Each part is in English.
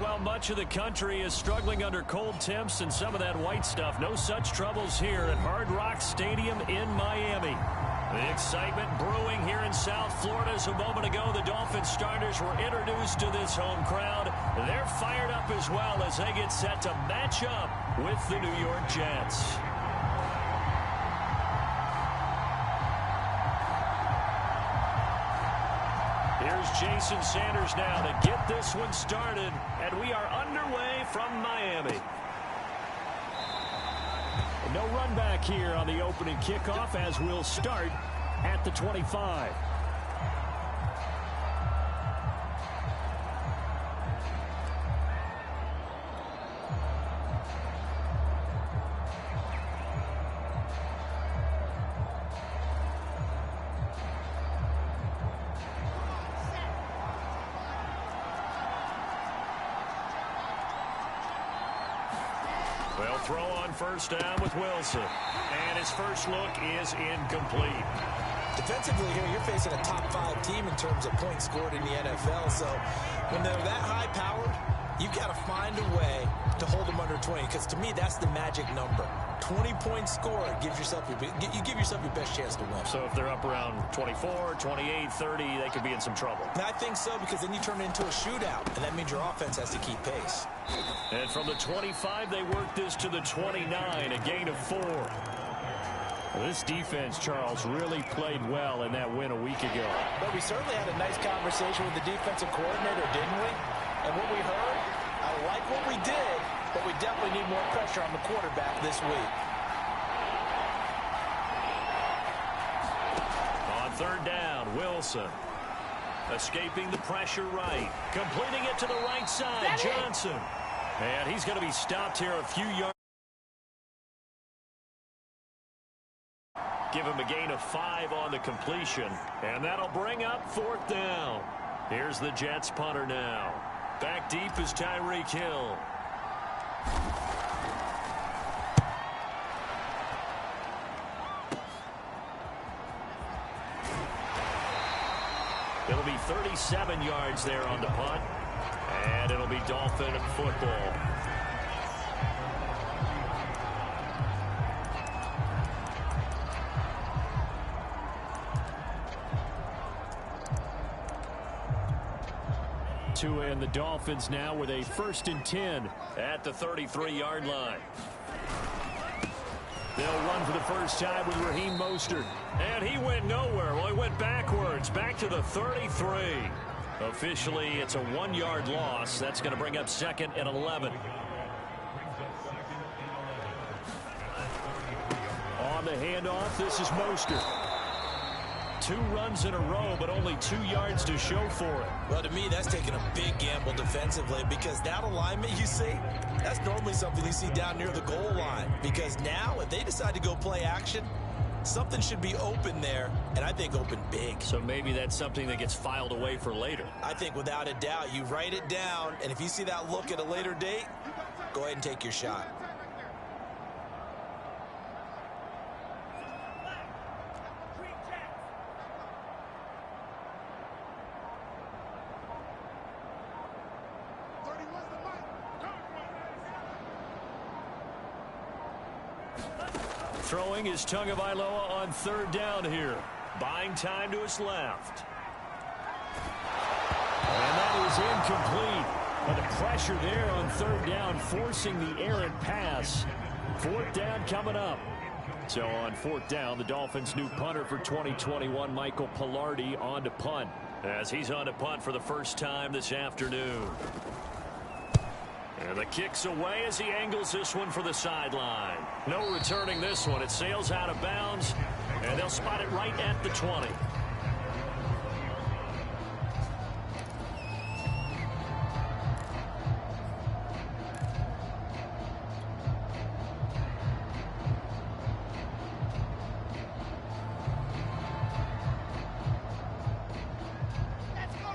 Well, much of the country is struggling under cold temps and some of that white stuff. No such troubles here at Hard Rock Stadium in Miami. The excitement brewing here in South Florida. As a moment ago, the Dolphins starters were introduced to this home crowd. They're fired up as well as they get set to match up with the New York Jets. Here's Jason Sanders now to get this one started, and we are underway from Miami. No run back here on the opening kickoff as we'll start at the 25. They'll throw on first down with Wilson. And his first look is incomplete. Defensively here, you're facing a top 5 team in terms of points scored in the NFL. So when they're that high-powered, you've got to find a way to hold them under 20. Because to me, that's the magic number. 20 points scored gives yourself you give yourself your best chance to win. So if they're up around 24, 28, 30, they could be in some trouble. And I think so, because then you turn it into a shootout, and that means your offense has to keep pace. And from the 25, they work this to the 29, a gain of 4. Well, this defense, Charles, really played well in that win a week ago. But we certainly had a nice conversation with the defensive coordinator, didn't we? And what we heard, I like what we did, but we definitely need more pressure on the quarterback this week. On third down, Wilson. Escaping the pressure right. Completing it to the right side, Johnson. And he's going to be stopped here a few yards. Give him a gain of 5 on the completion. And that'll bring up fourth down. Here's the Jets punter now. Back deep is Tyreek Hill. It'll be 37 yards there on the punt. And it'll be Dolphin football. Tua and the Dolphins now with a 1st and 10 at the 33-yard line. They'll run for the first time with Raheem Mostert. And he went nowhere. Well, he went backwards, back to the 33. Officially, it's a 1-yard loss. That's going to bring up 2nd and 11. On the handoff, this is Mostert. 2 runs in a row, but only 2 yards to show for it. Well, to me, that's taking a big gamble defensively, because that alignment you see, that's normally something you see down near the goal line. Because now, if they decide to go play action, something should be open there, and I think open big. So maybe that's something that gets filed away for later. I think without a doubt, you write it down, and if you see that look at a later date, go ahead and take your shot. Throwing is Tagovailoa on third down here. Buying time to his left. And that is incomplete. But the pressure there on third down, forcing the errant pass. Fourth down coming up. So on fourth down, the Dolphins' new punter for 2021, Michael Palardy, on to punt. As he's on to punt for the first time this afternoon. And the kick's away as he angles this one for the sideline. No returning this one. It sails out of bounds, and they'll spot it right at the 20.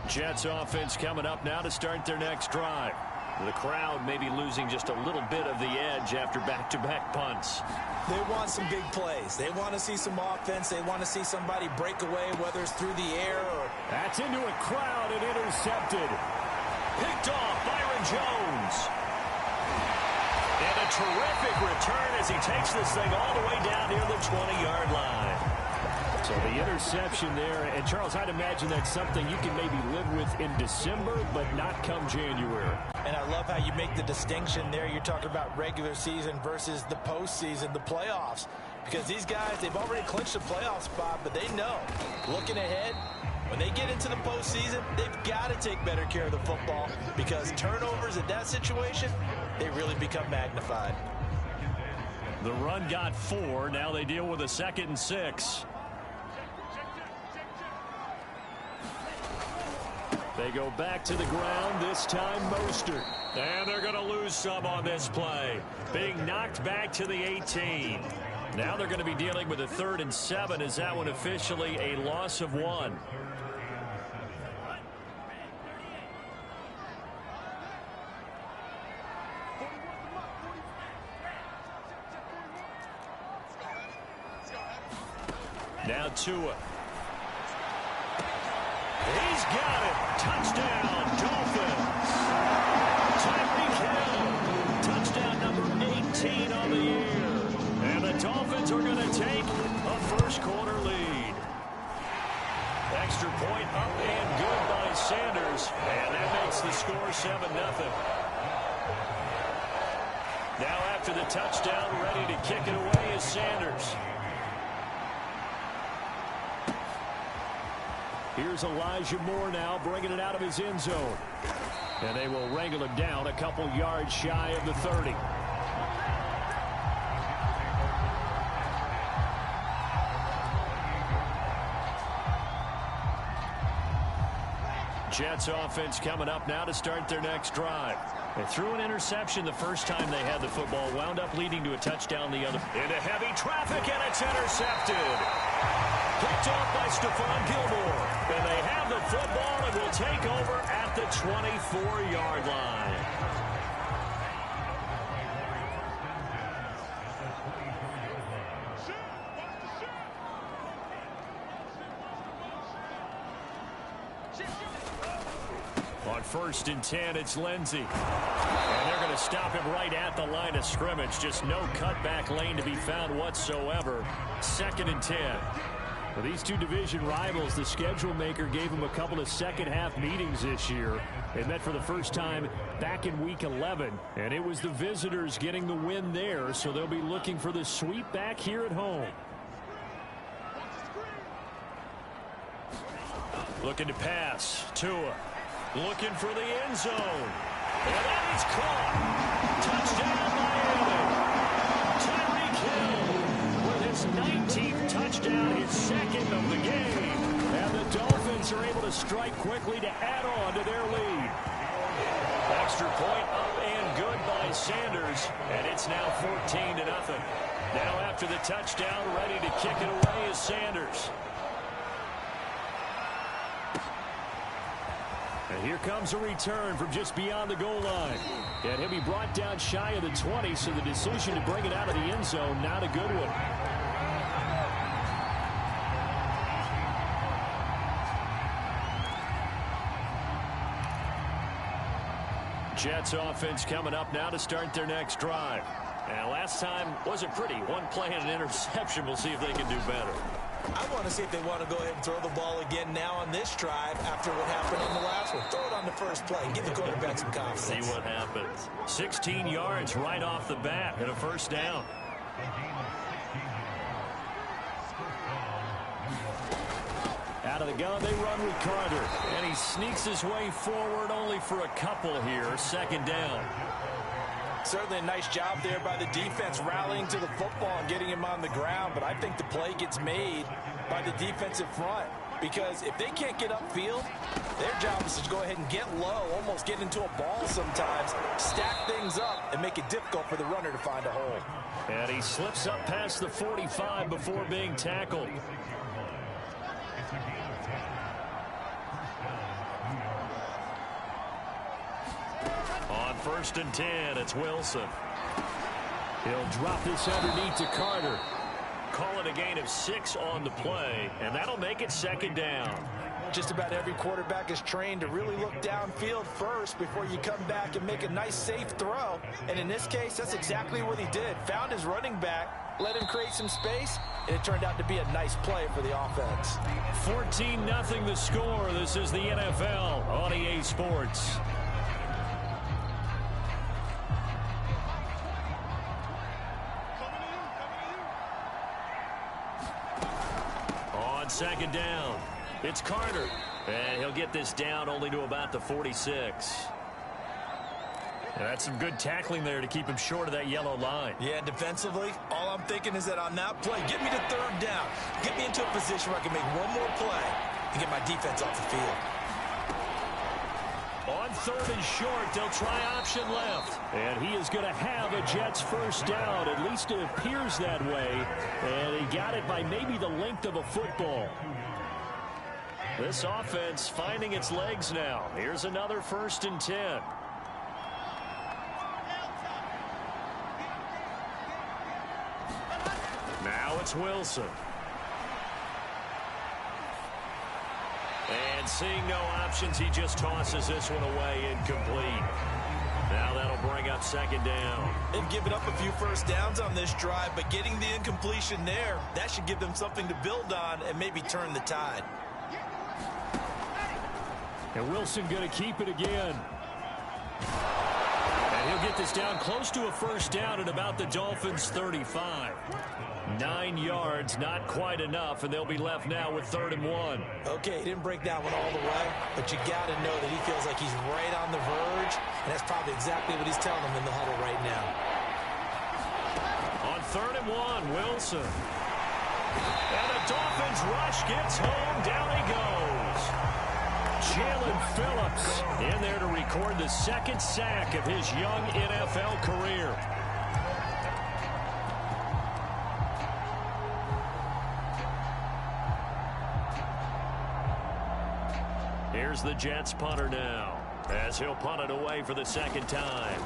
Jets offense coming up now to start their next drive. The crowd may be losing just a little bit of the edge after back-to-back punts. They want some big plays. They want to see some offense. They want to see somebody break away, whether it's through the air or... That's into a crowd and intercepted. Picked off by Aaron Jones. And a terrific return as he takes this thing all the way down near the 20-yard line. So the interception there, and Charles, I'd imagine that's something you can maybe live with in December, but not come January. And I love how you make the distinction there. You're talking about regular season versus the postseason, the playoffs. Because these guys, they've already clinched the playoff spot, but they know, looking ahead, when they get into the postseason, they've got to take better care of the football because turnovers in that situation, they really become magnified. The run got 4. Now they deal with a 2nd and 6. They go back to the ground, this time Mostert. And they're going to lose some on this play. Being knocked back to the 18. Now they're going to be dealing with a 3rd and 7. Is that one officially a loss of 1? Now Tua. He's got it. Touchdown, Dolphins. Tyreek Hill. Touchdown number 18 on the year. And the Dolphins are going to take a first-quarter lead. Extra point up and good by Sanders. And that makes the score 7-0. Now after the touchdown, ready to kick it away is Sanders. Here's Elijah Moore now bringing it out of his end zone. And they will wrangle him down a couple yards shy of the 30. Jets offense coming up now to start their next drive. They threw an interception the first time they had the football, wound up leading to a touchdown the other. Into heavy traffic, and it's intercepted. Picked off by Stephon Gilmore. And they have the football and will take over at the 24-yard line. On 1st and 10, it's Lindsey. And they're going to stop him right at the line of scrimmage. Just no cutback lane to be found whatsoever. 2nd and 10. For these two division rivals, the schedule maker gave them a couple of second-half meetings this year. They met for the first time back in Week 11, and it was the visitors getting the win there, so they'll be looking for the sweep back here at home. Looking to pass. Tua looking for the end zone. And that is caught. Touchdown, Miami. Tyreek Hill with his 19th touchdown, his 2nd of the game. And the Dolphins are able to strike quickly to add on to their lead. Extra point up and good by Sanders. And it's now 14-0. Now after the touchdown, ready to kick it away is Sanders. And here comes a return from just beyond the goal line. And he'll be brought down shy of the 20, so the decision to bring it out of the end zone, not a good one. Jets offense coming up now to start their next drive. And last time wasn't pretty. One play and an interception. We'll see if they can do better. I want to see if they want to go ahead and throw the ball again now on this drive after what happened on the last one. Throw it on the first play. Give the quarterback some confidence. See what happens. 16 yards right off the bat and a first down. Out of the gun, they run with Carter. And he sneaks his way forward only for a couple here. 2nd down. Certainly a nice job there by the defense rallying to the football and getting him on the ground. But I think the play gets made by the defensive front. Because if they can't get upfield, their job is to go ahead and get low, almost get into a ball sometimes, stack things up, and make it difficult for the runner to find a hole. And he slips up past the 45 before being tackled. On 1st and 10, it's Wilson. He'll drop this underneath to Carter. Call it a gain of 6 on the play, and that'll make it 2nd down. Just about every quarterback is trained to really look downfield first before you come back and make a nice, safe throw. And in this case, that's exactly what he did. Found his running back, let him create some space, and it turned out to be a nice play for the offense. 14-0 the score. This is the NFL on EA Sports. On second down, it's Carter. And he'll get this down only to about the 46. That's some good tackling there to keep him short of that yellow line. Yeah, defensively, all I'm thinking is that on that play, get me to third down. Get me into a position where I can make one more play and get my defense off the field. On third and short, they'll try option left. And he is going to have a Jets first down. At least it appears that way. And he got it by maybe the length of a football. This offense finding its legs now. Here's another 1st and 10. Now it's Wilson. And seeing no options, he just tosses this one away, incomplete. Now that'll bring up second down. They've given up a few first downs on this drive, but getting the incompletion there, that should give them something to build on and maybe turn the tide. And Wilson going to keep it again. And he'll get this down close to a first down at about the Dolphins' 35. 9 yards, not quite enough, and they'll be left now with 3rd and 1. Okay, he didn't break that one all the way, but you got to know that he feels like he's right on the verge, and that's probably exactly what he's telling them in the huddle right now. On 3rd and 1, Wilson. And the Dolphins rush gets home. Down he goes. Jalen Phillips in there to record the 2nd sack of his young NFL career. Here's the Jets punter now, as he'll punt it away for the 2nd time.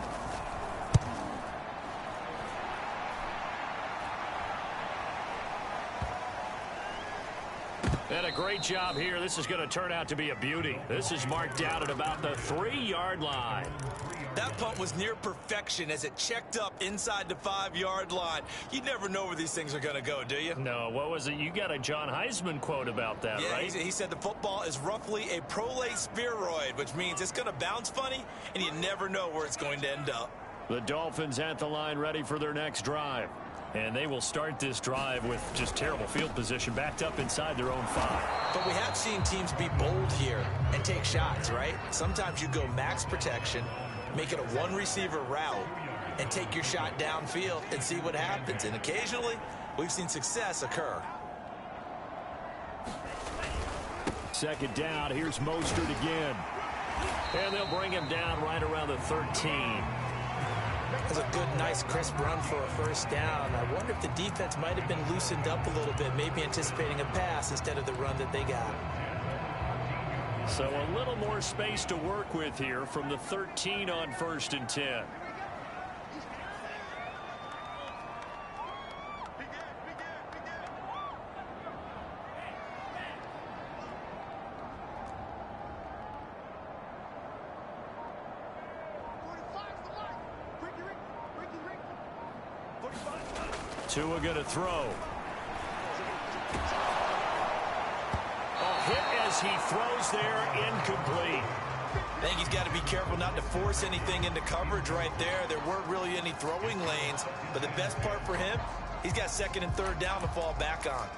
And a great job here. This is going to turn out to be a beauty. This is marked out at about the 3-yard line. That punt was near perfection as it checked up inside the 5-yard line. You never know where these things are going to go, do you? No, what was it? You got a John Heisman quote about that, yeah, right? He said the football is roughly a prolate spheroid, which means it's going to bounce funny, and you never know where it's going to end up. The Dolphins at the line ready for their next drive. And they will start this drive with just terrible field position, backed up inside their own 5. But we have seen teams be bold here and take shots, right? Sometimes you go max protection, make it a one-receiver route, and take your shot downfield and see what happens. And occasionally, we've seen success occur. 2nd down. Here's Mostert again. And they'll bring him down right around the 13. That's a good, nice, crisp run for a first down. I wonder if the defense might have been loosened up a little bit, maybe anticipating a pass instead of the run that they got. So a little more space to work with here from the 13 on 1st and 10. Tua going to throw. A hit as he throws there, incomplete. I think he's got to be careful not to force anything into coverage right there. There weren't really any throwing lanes, but the best part for him, he's got 2nd and 3rd down to fall back on.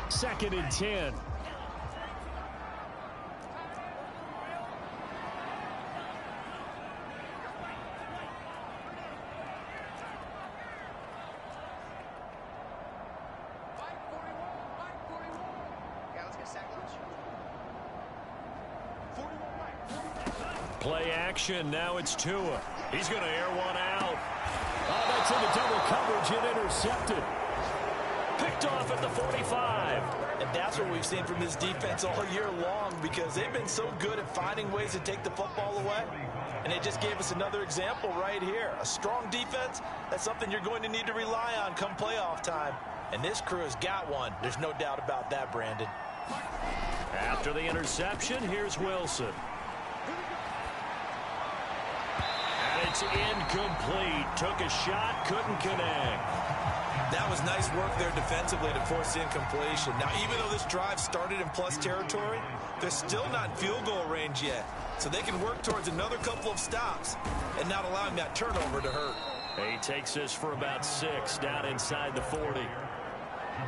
2nd and 10. Play action. Now it's Tua. He's going to air one out. Oh, that's into double coverage and intercepted. Picked off at the 45. And that's what we've seen from this defense all year long, because they've been so good at finding ways to take the football away. And they just gave us another example right here. A strong defense, that's something you're going to need to rely on come playoff time. And this crew has got one. There's no doubt about that, Brandon. After the interception, here's Wilson. And it's incomplete. Took a shot, couldn't connect. That was nice work there defensively to force the incompletion. Now, even though this drive started in plus territory, they're still not in field goal range yet. So they can work towards another couple of stops and not allowing that turnover to hurt. He takes this for about 6 down inside the 40.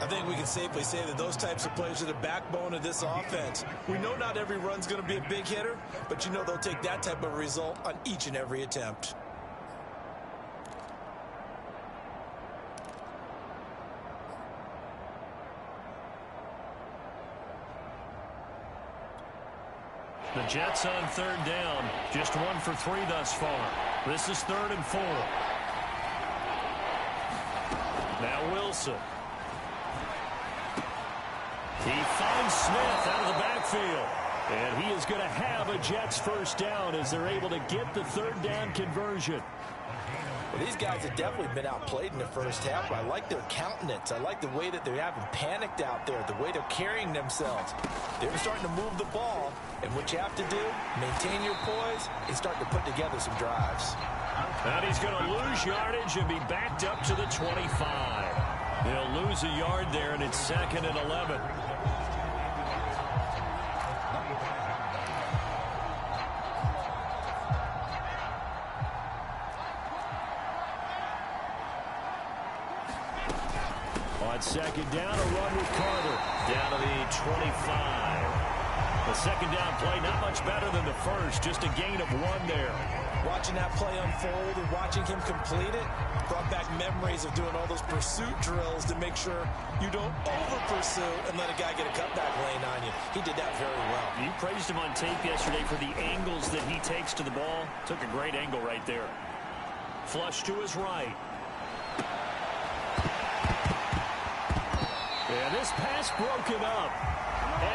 I think we can safely say that those types of plays are the backbone of this offense. We know not every run's going to be a big hitter, but you know they'll take that type of result on each and every attempt. The Jets on 3rd down. Just 1 for 3 thus far. This is 3rd and 4. Now Wilson. He finds Smith out of the backfield. And he is going to have a Jets first down as they're able to get the 3rd down conversion. Well, these guys have definitely been outplayed in the first half, but I like their countenance. I like the way that they haven't panicked out there, the way they're carrying themselves. They're starting to move the ball, and what you have to do, maintain your poise and start to put together some drives. And he's going to lose yardage and be backed up to the 25. He'll lose a yard there, and it's 2nd and 11. On 2nd down, a run with Carter. Down to the 25. The 2nd down play, not much better than the first. Just a gain of 1 there. Watching that play unfold and watching him complete it brought back memories of doing all those pursuit drills to make sure you don't over-pursue and let a guy get a cutback lane on you. He did that very well. You praised him on tape yesterday for the angles that he takes to the ball. Took a great angle right there. Flush to his right. And this pass broken up.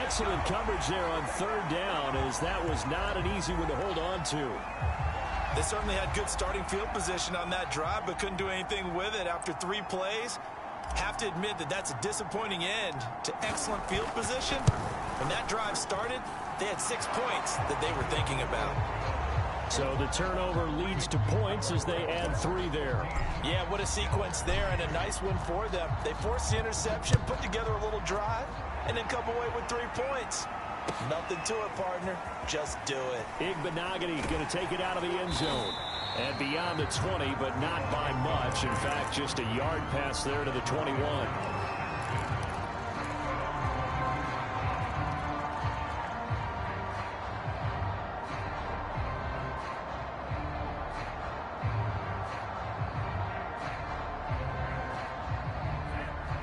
Excellent coverage there on 3rd down, as that was not an easy one to hold on to. They certainly had good starting field position on that drive, but couldn't do anything with it after 3 plays. Have to admit that that's a disappointing end to excellent field position. When that drive started, they had 6 points that they were thinking about. So the turnover leads to points as they add 3 there. Yeah, what a sequence there, and a nice one for them. They forced the interception, put together a little drive, and then come away with 3 points. Nothing to it, partner. Just do it. Igbenogany going to take it out of the end zone. And beyond the 20, but not by much. In fact, just a yard pass there to the 21.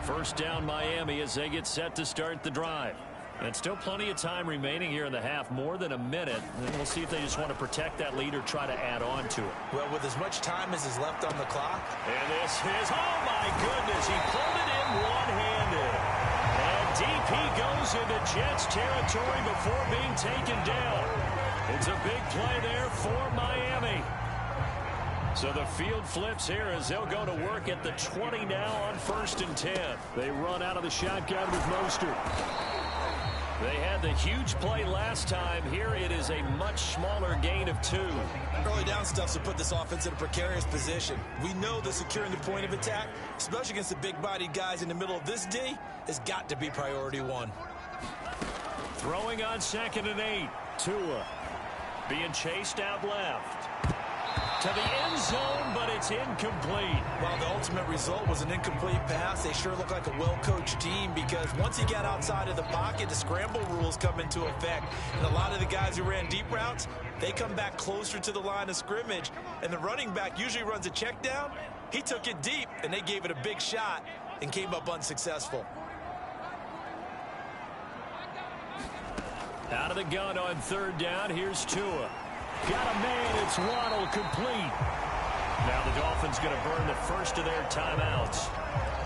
First down Miami as they get set to start the drive. And still plenty of time remaining here in the half, more than a minute. And we'll see if they just want to protect that lead or try to add on to it. Well, with as much time as is left on the clock. And this is, oh my goodness, he pulled it in one-handed. And deep he goes into Jets territory before being taken down. It's a big play there for Miami. So the field flips here as they'll go to work at the 20 now on 1st and 10. They run out of the shotgun with Mostert. They had the huge play last time. Here it is a much smaller gain of 2. Early down stuff to put this offense in a precarious position. We know that securing the point of attack, especially against the big-bodied guys in the middle of this D, has got to be priority 1. Throwing on 2nd and 8. Tua being chased out left. To the end zone, but it's incomplete. While the ultimate result was an incomplete pass, they sure look like a well-coached team because once he got outside of the pocket, the scramble rules come into effect. And a lot of the guys who ran deep routes, they come back closer to the line of scrimmage. And the running back usually runs a check down. He took it deep, and they gave it a big shot and came up unsuccessful. Out of the gun on 3rd down, here's Tua. Got a man, it's Waddle, complete. Now the Dolphins going to burn the first of their timeouts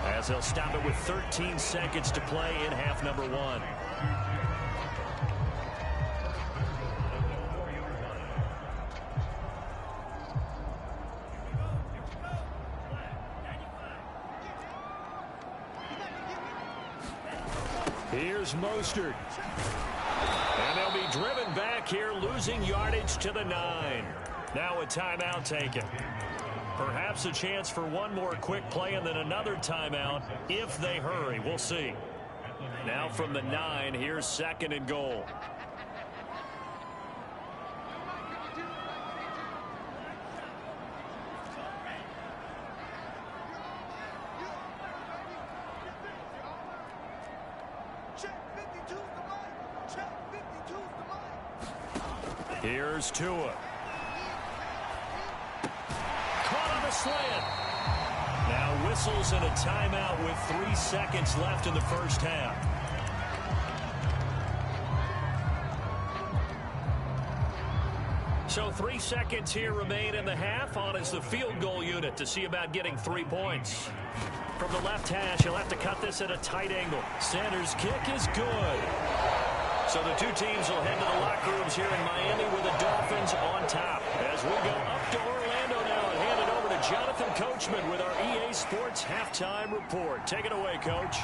as they'll stop it with 13 seconds to play in half number 1. Here's Mostert. And they'll be driven back here, losing yardage to the 9. Now a timeout taken. Perhaps a chance for one more quick play and then another timeout if they hurry. We'll see. Now from the 9, here's 2nd and goal. Here's Tua. Caught on a slant. Now whistles and a timeout with 3 seconds left in the first half. So 3 seconds here remain in the half. On is the field goal unit to see about getting 3 points. From the left hash, he'll have to cut this at a tight angle. Sanders' kick is good. So the two teams will head to the locker rooms here in Miami with the Dolphins on top. As we go up to Orlando now and hand it over to Jonathan Coachman with our EA Sports Halftime Report. Take it away, Coach.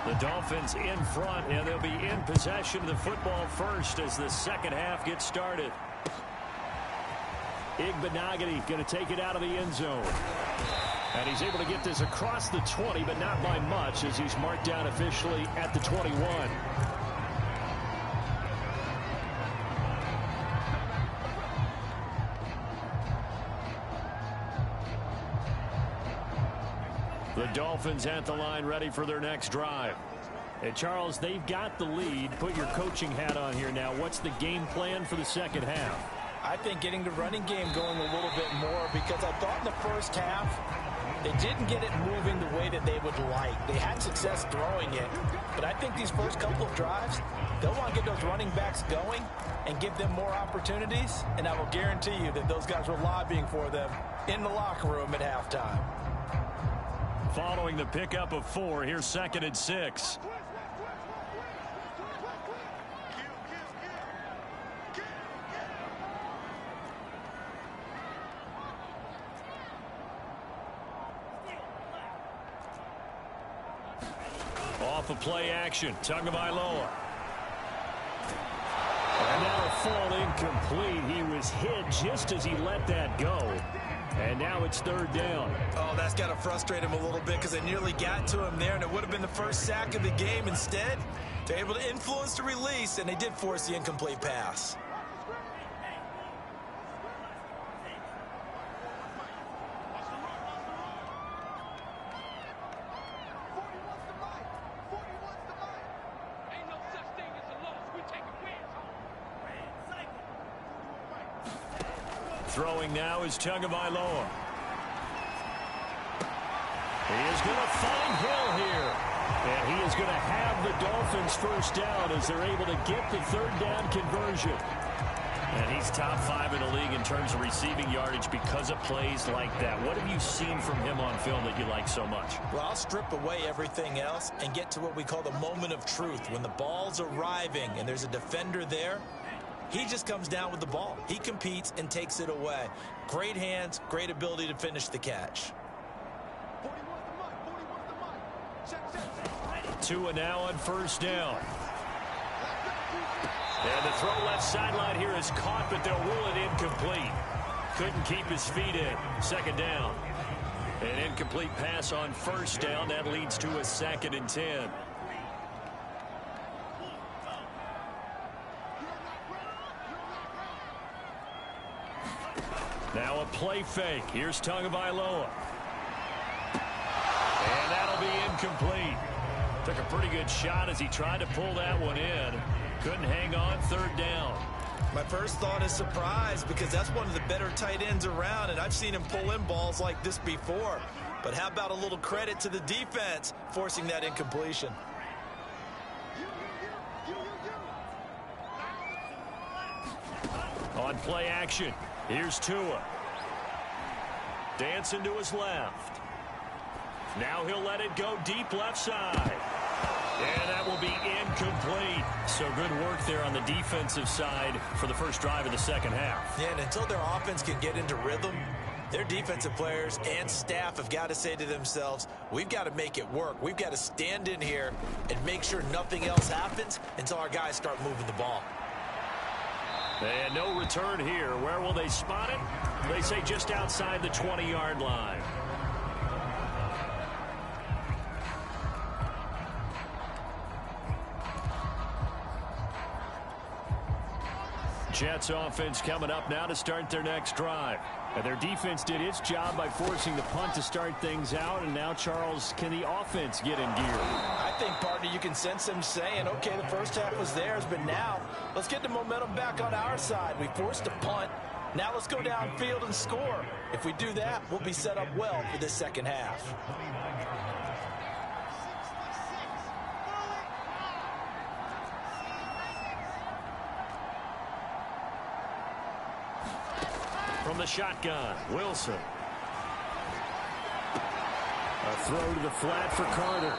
The Dolphins in front, and they'll be in possession of the football first as the second half gets started. Igbenogany going to take it out of the end zone. And he's able to get this across the 20, but not by much, as he's marked down officially at the 21. The Dolphins at the line, ready for their next drive. And Charles, they've got the lead. Put your coaching hat on here now. What's the game plan for the second half? I think getting the running game going a little bit more, because I thought in the first half they didn't get it moving the way that they would like. They had success throwing it, but I think these first couple of drives, they'll want to get those running backs going and give them more opportunities, and I will guarantee you that those guys were lobbying for them in the locker room at halftime. Following the pickup of 4, here's 2nd and 6. Off of play action, Tagovailoa. And that'll fall incomplete. He was hit just as he let that go. And now it's 3rd down. Oh, that's got to frustrate him a little bit, because they nearly got to him there, and it would have been the first sack of the game. Instead, they're able to influence the release, and they did force the incomplete pass. Throwing now is Tagovailoa. He is going to find Hill here. And he is going to have the Dolphins first down as they're able to get the 3rd down conversion. And he's top 5 in the league in terms of receiving yardage because of plays like that. What have you seen from him on film that you like so much? Well, I'll strip away everything else and get to what we call the moment of truth. When the ball's arriving and there's a defender there, he just comes down with the ball. He competes and takes it away. Great hands, great ability to finish the catch. Tua now on 1st down. And the throw left sideline here is caught, but they'll rule it incomplete. Couldn't keep his feet in. 2nd down. An incomplete pass on 1st down. That leads to a 2nd and 10. Now a play fake. Here's Tagovailoa. And that'll be incomplete. Took a pretty good shot as he tried to pull that one in. Couldn't hang on. 3rd down. My first thought is surprise, because that's one of the better tight ends around, and I've seen him pull in balls like this before. But how about a little credit to the defense forcing that incompletion? On play action, here's Tua. Dancing to his left. Now he'll let it go deep left side. And that will be incomplete. So good work there on the defensive side for the first drive of the second half. Yeah, and until their offense can get into rhythm, Their defensive players and staff have got to say to themselves, we've got to make it work. We've got to stand in here and make sure nothing else happens until our guys start moving the ball. And no return here. Where will they spot it? They say just outside the 20-yard line. Jets offense coming up now to start their next drive. And their defense did its job by forcing the punt to start things out. And now, Charles, can the offense get in gear? I think, partner, you can sense them saying, okay, the first half was theirs, but now let's get the momentum back on our side. We forced a punt. Now let's go downfield and score. If we do that, we'll be set up well for this second half. From the shotgun, Wilson. A throw to the flat for Carter.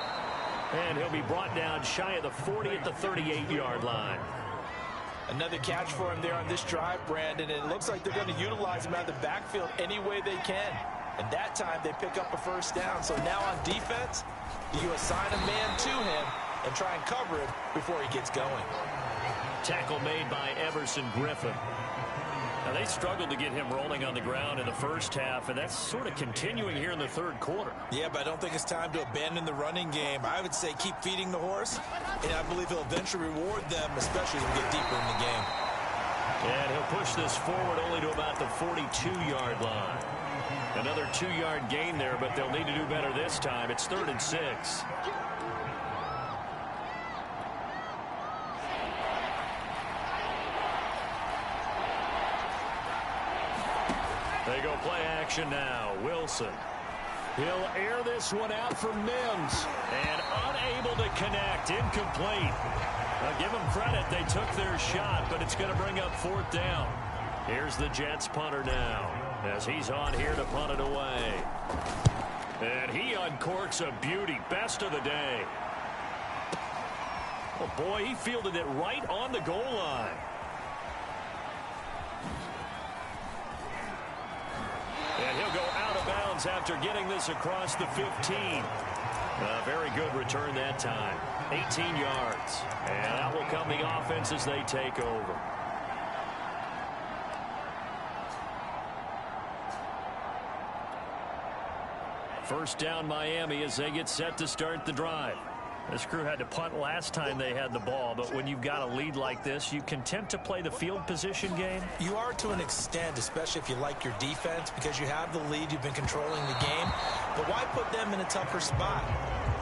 And he'll be brought down shy of the 40 at the 38-yard line. Another catch for him there on this drive, Brandon. And it looks like they're going to utilize him out of the backfield any way they can. And that time they pick up a first down. So now on defense, you assign a man to him and try and cover him before he gets going. Tackle made by Everson Griffin. Now, they struggled to get him rolling on the ground in the first half, and that's sort of continuing here in the third quarter. Yeah, but I don't think it's time to abandon the running game. I would say keep feeding the horse, and I believe he'll eventually reward them, especially as we get deeper in the game. And he'll push this forward only to about the 42-yard line. Another 2-yard gain there, but they'll need to do better this time. It's 3rd and 6. They go play action now. Wilson. He'll air this one out for Mims. And unable to connect. Incomplete. Now, give them credit. They took their shot, but it's going to bring up 4th down. Here's the Jets punter now as he's on here to punt it away. And he uncorks a beauty. Best of the day. Oh, boy, he fielded it right on the goal line. And he'll go out of bounds after getting this across the 15. A very good return that time. 18 yards. And that will come the offense as they take over. First down Miami as they get set to start the drive. This crew had to punt last time they had the ball, but when you've got a lead like this, you content to play the field position game? You are to an extent, especially if you like your defense, because you have the lead, you've been controlling the game. But why put them in a tougher spot?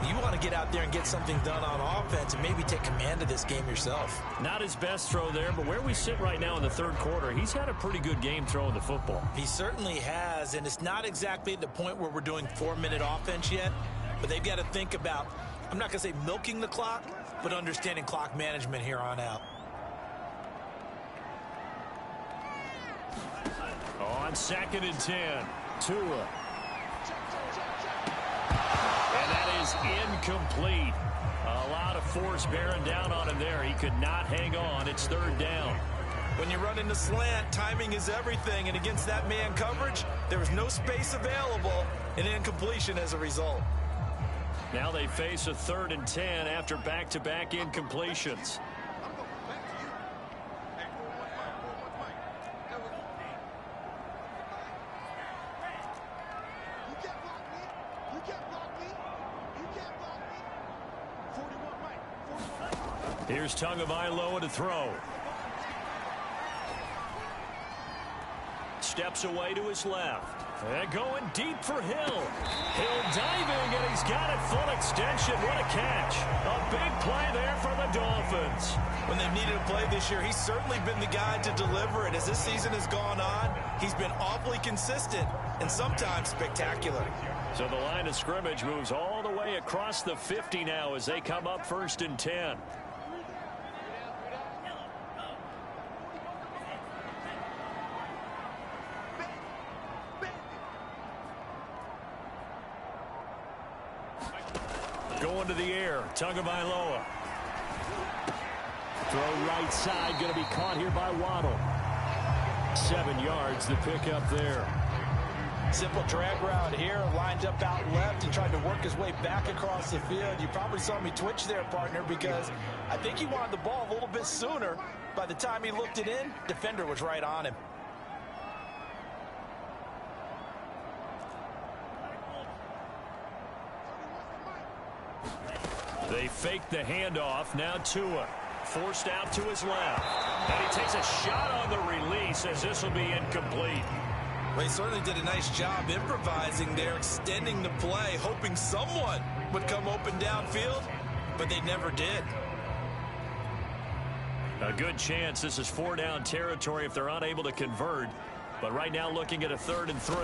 You want to get out there and get something done on offense and maybe take command of this game yourself. Not his best throw there, but where we sit right now in the third quarter, he's had a pretty good game throwing the football. He certainly has, and it's not exactly at the point where we're doing 4-minute offense yet, but they've got to think about, I'm not going to say milking the clock, but understanding clock management here on out. On 2nd and 10, Tua. And that is incomplete. A lot of force bearing down on him there. He could not hang on. It's 3rd down. When you run in the slant, timing is everything, and against that man coverage, there was no space available, and incompletion as a result. Now they face a 3rd and 10 after back-to-back incompletions. Here's Tagovailoa to throw. Steps away to his left. And going deep for Hill. Hill diving, and he's got it full extension. What a catch. A big play there for the Dolphins. When they've needed a play this year, he's certainly been the guy to deliver it. As this season has gone on, he's been awfully consistent and sometimes spectacular. So the line of scrimmage moves all the way across the 50 now as they come up 1st and 10. Going to the air, Tagovailoa. Throw right side, going to be caught here by Waddle. 7 yards, the pickup there. Simple drag route here, lined up out left and tried to work his way back across the field. You probably saw me twitch there, partner, because I think he wanted the ball a little bit sooner. By the time he looked it in, defender was right on him. They fake the handoff. Now Tua forced out to his left. And he takes a shot on the release as this will be incomplete. Well, he certainly did a nice job improvising there, extending the play, hoping someone would come open downfield, but they never did. A good chance this is 4-down territory if they're unable to convert. But right now looking at a 3rd and 3.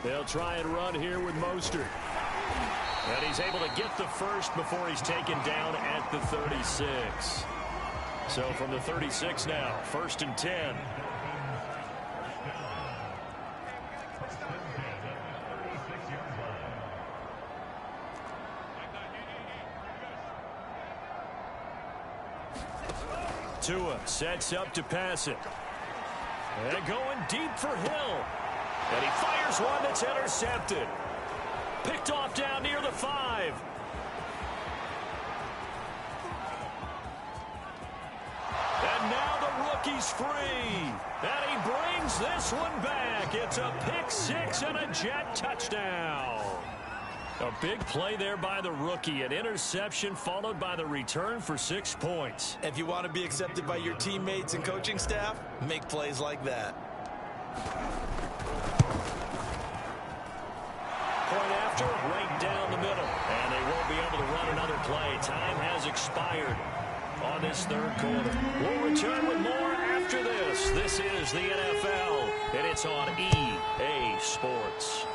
They'll try and run here with Mostert. And he's able to get the first before he's taken down at the 36. So from the 36 now, 1st and 10. Tua sets up to pass it. And going deep for Hill. And he fires one that's intercepted. Picked off down near the 5. And now the rookie's free. And he brings this one back. It's a pick 6 and a Jet touchdown. A big play there by the rookie. An interception followed by the return for 6 points. If you want to be accepted by your teammates and coaching staff, make plays like that. Point after, right down the middle. And they won't be able to run another play. Time has expired on this 3rd quarter. We'll return with more after this. This is the NFL, and it's on EA Sports.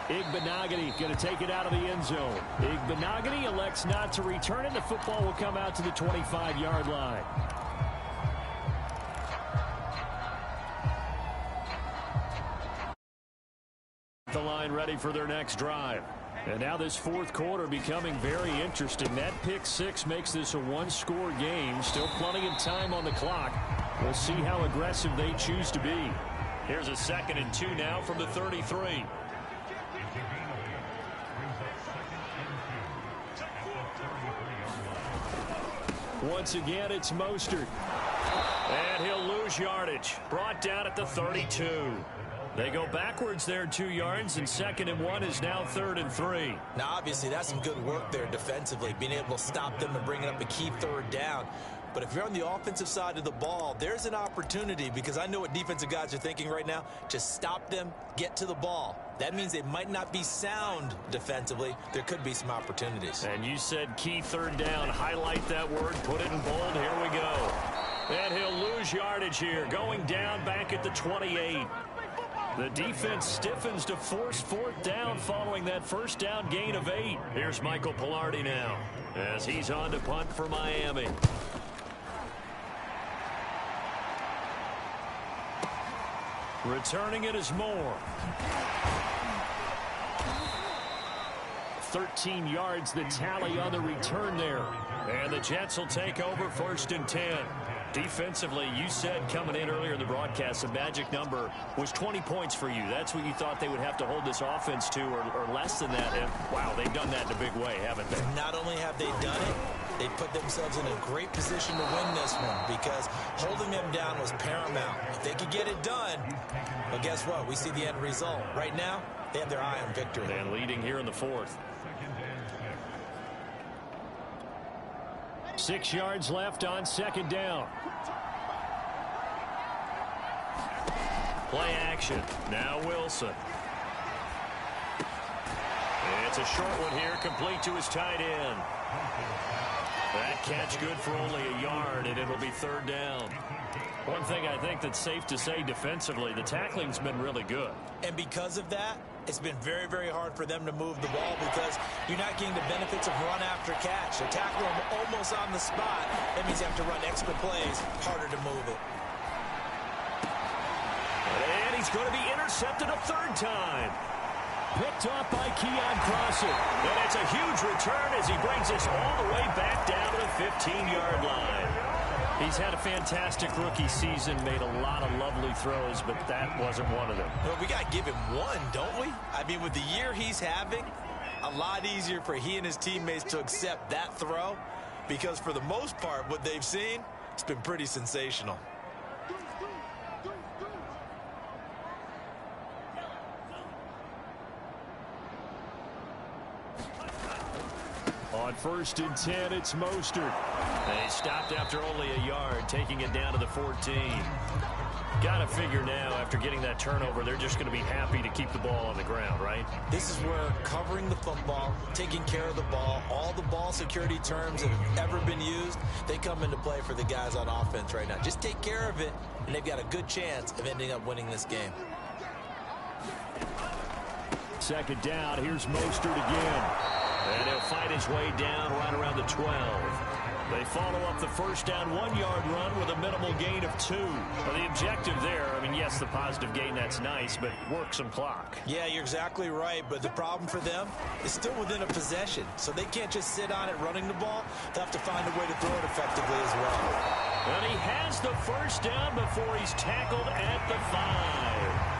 Igbinoghene going to take it out of the end zone. Igbinoghene elects not to return it. The football will come out to the 25-yard line. The line ready for their next drive. And now this 4th quarter becoming very interesting. That pick 6 makes this a 1-score game. Still plenty of time on the clock. We'll see how aggressive they choose to be. Here's a 2nd and 2 now from the 33. Once again, it's Mostert. And he'll lose yardage. Brought down at the 32. They go backwards there 2 yards, and 2nd and 1 is now 3rd and 3. Now, obviously, that's some good work there defensively, being able to stop them and bringing up a key 3rd down. But if you're on the offensive side of the ball, there's an opportunity, because I know what defensive guys are thinking right now. Just stop them, get to the ball. That means they might not be sound defensively. There could be some opportunities. And you said key 3rd down. Highlight that word. Put it in bold. Here we go. And he'll lose yardage here. Going down back at the 28. The defense stiffens to force 4th down following that 1st down gain of 8. Here's Michael Palardy now as he's on to punt for Miami. Returning it is Moore. 13 yards the tally on the return there. And the Jets will take over 1st and 10. Defensively, you said coming in earlier in the broadcast, the magic number was 20 points for you. That's what you thought they would have to hold this offense to, or less than that. And, wow, they've done that in a big way, haven't they? Not only have they done it, they put themselves in a great position to win this one, because holding them down was paramount. If they could get it done, well, guess what? We see the end result. Right now, they have their eye on victory. And leading here in the 4th. 6 yards left on 2nd down. Play action. Now Wilson. It's a short one here, complete to his tight end. That catch good for only a yard, and it'll be 3rd down. One thing I think that's safe to say defensively, the tackling's been really good. And because of that, it's been very, very hard for them to move the ball, because you're not getting the benefits of run after catch. They're tackling them almost on the spot. That means you have to run extra plays, harder to move it. And he's going to be intercepted a 3rd time. Picked off by Keon Crossen. And it's a huge return as he brings us all the way back down to the 15-yard line. He's had a fantastic rookie season, made a lot of lovely throws, but that wasn't one of them. Well, we got to give him one, don't we? I mean, with the year he's having, a lot easier for he and his teammates to accept that throw because for the most part, what they've seen, it's been pretty sensational. On 1st and 10, it's Mostert. They stopped after only a yard, taking it down to the 14. Got to figure now, after getting that turnover, they're just going to be happy to keep the ball on the ground, right? This is where covering the football, taking care of the ball, all the ball security terms that have ever been used, they come into play for the guys on offense right now. Just take care of it, and they've got a good chance of ending up winning this game. 2nd down, here's Mostert again. And he'll fight his way down right around the 12. They follow up the 1st down 1-yard run with a minimal gain of 2. Well, the objective there, I mean, yes, the positive gain, that's nice, but work some clock. Yeah, you're exactly right, but the problem for them is still within a possession, so they can't just sit on it running the ball. They'll have to find a way to throw it effectively as well. And he has the 1st down before he's tackled at the 5.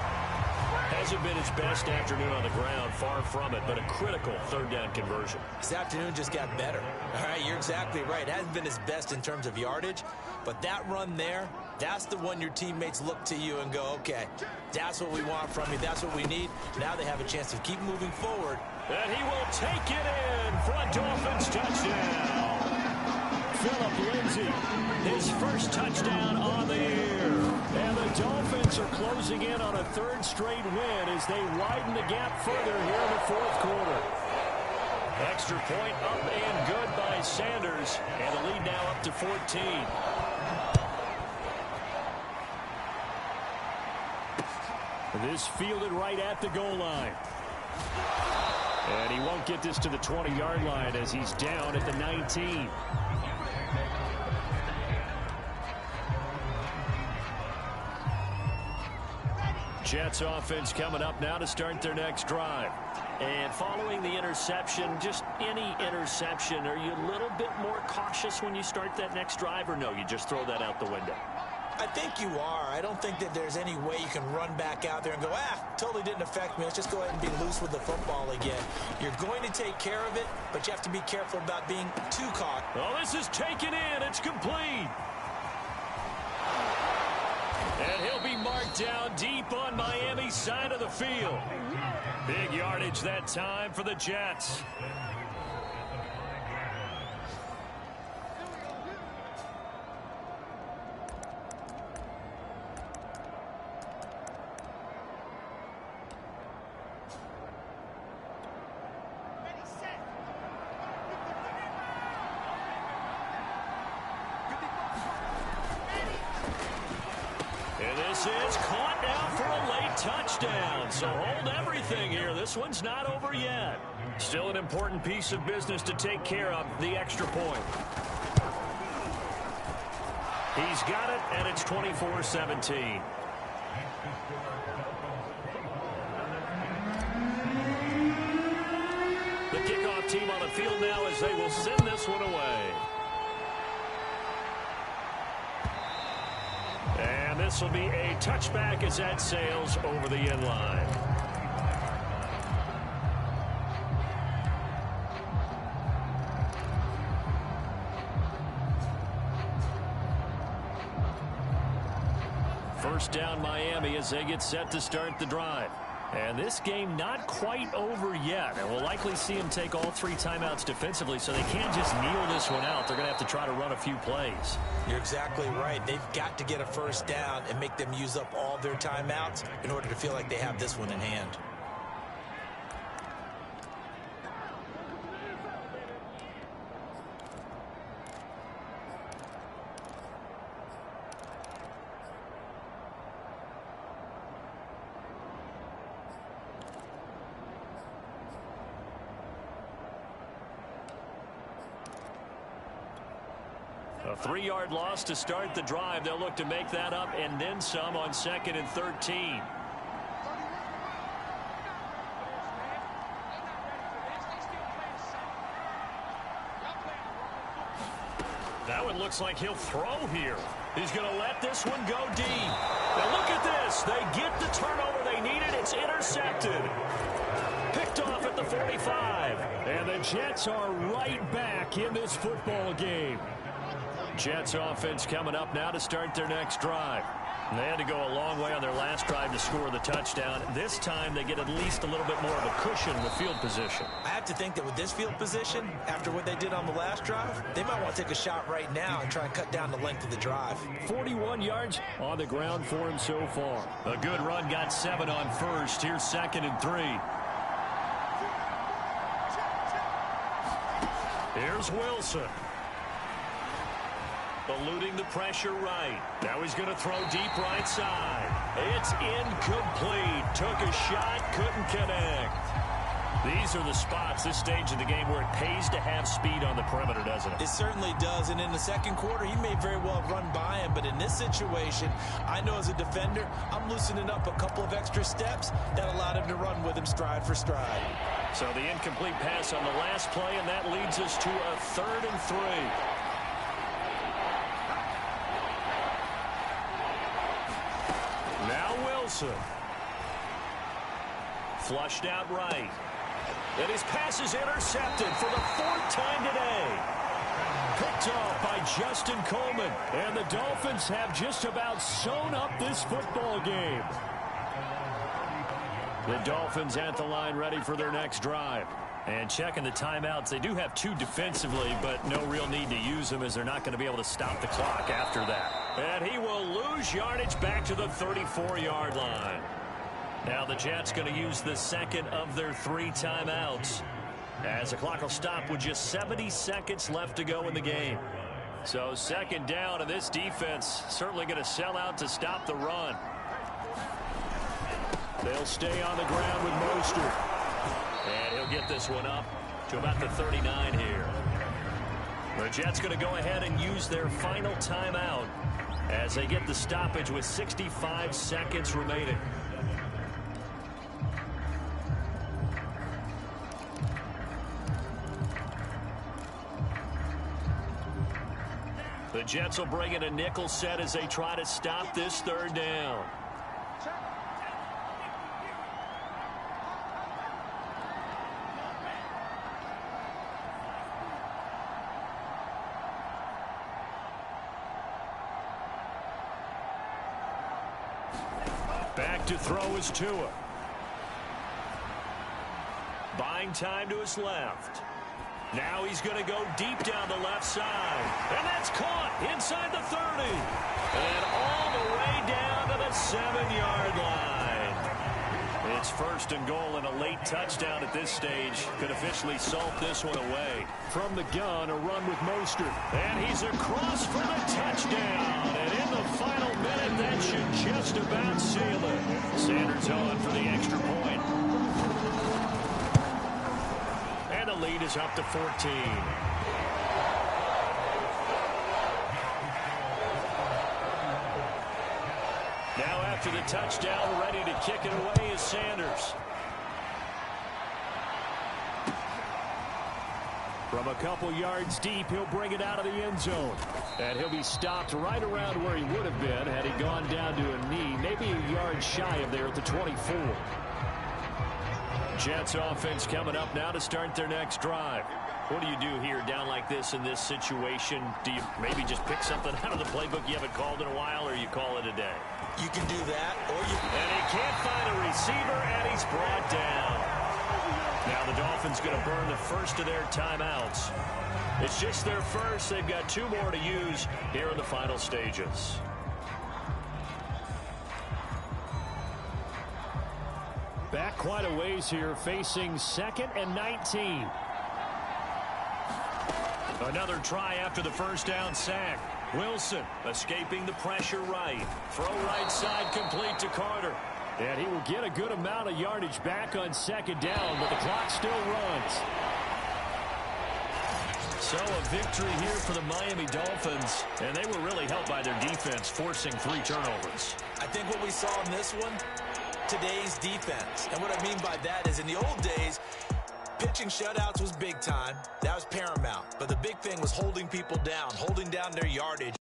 Hasn't been his best afternoon on the ground, far from it, but a critical 3rd down conversion. This afternoon just got better. All right, you're exactly right. It hasn't been his best in terms of yardage, but that run there, that's the one your teammates look to you and go, okay, that's what we want from you. That's what we need. Now they have a chance to keep moving forward. And he will take it in for a Dolphins touchdown. Phillip Lindsay, his 1st touchdown on the year. And the Dolphins are closing in on a 3rd straight win as they widen the gap further here in the 4th quarter. Extra point up and good by Sanders. And the lead now up to 14. This fielded right at the goal line. And he won't get this to the 20-yard line as he's down at the 19. Jets offense coming up now to start their next drive. And following the interception, just any interception, are you a little bit more cautious when you start that next drive, or no, you just throw that out the window? I think you are. I don't think that there's any way you can run back out there and go, totally didn't affect me. Let's just go ahead and be loose with the football again. You're going to take care of it, but you have to be careful about being too caught. Well, this is taken in. It's complete. And he'll be marked down deep on Miami's side of the field. Big yardage that time for the Jets. Is caught now for a late touchdown. So hold everything here. This one's not over yet. Still an important piece of business to take care of, the extra point. He's got it, and it's 24-17. The kickoff team on the field now as they will send this one away. And this will be a touchback as that sails over the end line. First down Miami as they get set to start the drive. And this game not quite over yet. And we'll likely see them take all 3 timeouts defensively, so they can't just kneel this one out. They're going to have to try to run a few plays. You're exactly right. They've got to get a first down and make them use up all their timeouts in order to feel like they have this one in hand. A 3-yard loss to start the drive. They'll look to make that up and then some on 2nd and 13. Now it looks like he'll throw here. He's going to let this one go deep. Now look at this. They get the turnover they needed. It's intercepted. Picked off at the 45. And the Jets are right back in this football game. Jets offense coming up now to start their next drive. They had to go a long way on their last drive to score the touchdown. This time they get at least a little bit more of a cushion with field position. I have to think that with this field position, after what they did on the last drive, they might want to take a shot right now and try and cut down the length of the drive. 41 yards on the ground for him so far. A good run, got 7 on first. Here's 2nd and 3. Here's Wilson. Eluding the pressure right. Now he's going to throw deep right side. It's incomplete. Took a shot, couldn't connect. These are the spots, this stage of the game, where it pays to have speed on the perimeter, doesn't it? It certainly does, and in the second quarter, he may very well run by him, but in this situation, I know as a defender, I'm loosening up a couple of extra steps that allowed him to run with him stride for stride. So the incomplete pass on the last play, and that leads us to a 3rd and 3. Now Wilson. Flushed out right. And his pass is intercepted for the 4th time today. Picked off by Justin Coleman. And the Dolphins have just about sewn up this football game. The Dolphins at the line ready for their next drive. And checking the timeouts, they do have 2 defensively, but no real need to use them as they're not going to be able to stop the clock after that. And he will lose yardage back to the 34-yard line. Now the Jets going to use the 2nd of their 3 timeouts, as the clock will stop with just 70 seconds left to go in the game. So 2nd down, and this defense certainly going to sell out to stop the run. They'll stay on the ground with Mostert. And he'll get this one up to about the 39 here. The Jets going to go ahead and use their final timeout as they get the stoppage with 65 seconds remaining. The Jets will bring in a nickel set as they try to stop this 3rd down. Back to throw is Tua. Buying time to his left. Now he's going to go deep down the left side. And that's caught inside the 30. And all the way down to the 7-yard line. It's 1st and goal, and a late touchdown at this stage could officially salt this one away. From the gun, a run with Mostert. And he's across for the touchdown. And in the final minute, that should just about seal it. Sanders on for the extra point. And the lead is up to 14. Now after the touchdown, ready to kick it away is Sanders. From a couple yards deep, he'll bring it out of the end zone. And he'll be stopped right around where he would have been had he gone down to a knee, maybe a yard shy of there at the 24. Jets offense coming up now to start their next drive. What do you do here down like this in this situation? Do you maybe just pick something out of the playbook you haven't called in a while, or you call it a day? You can do that, or you... And he can't find a receiver, and he's brought down. Now the Dolphins going to burn the first of their timeouts. It's just their first. They've got 2 more to use here in the final stages. Back quite a ways here, facing 2nd and 19. Another try after the first down sack. Wilson escaping the pressure right. Throw right side complete to Carter. And he will get a good amount of yardage back on 2nd down, but the clock still runs. So a victory here for the Miami Dolphins, and they were really helped by their defense, forcing 3 turnovers. I think what we saw in this one, today's defense. And what I mean by that is in the old days, Pitching shutouts was big time. That was paramount. But the big thing was holding people down, holding down their yardage.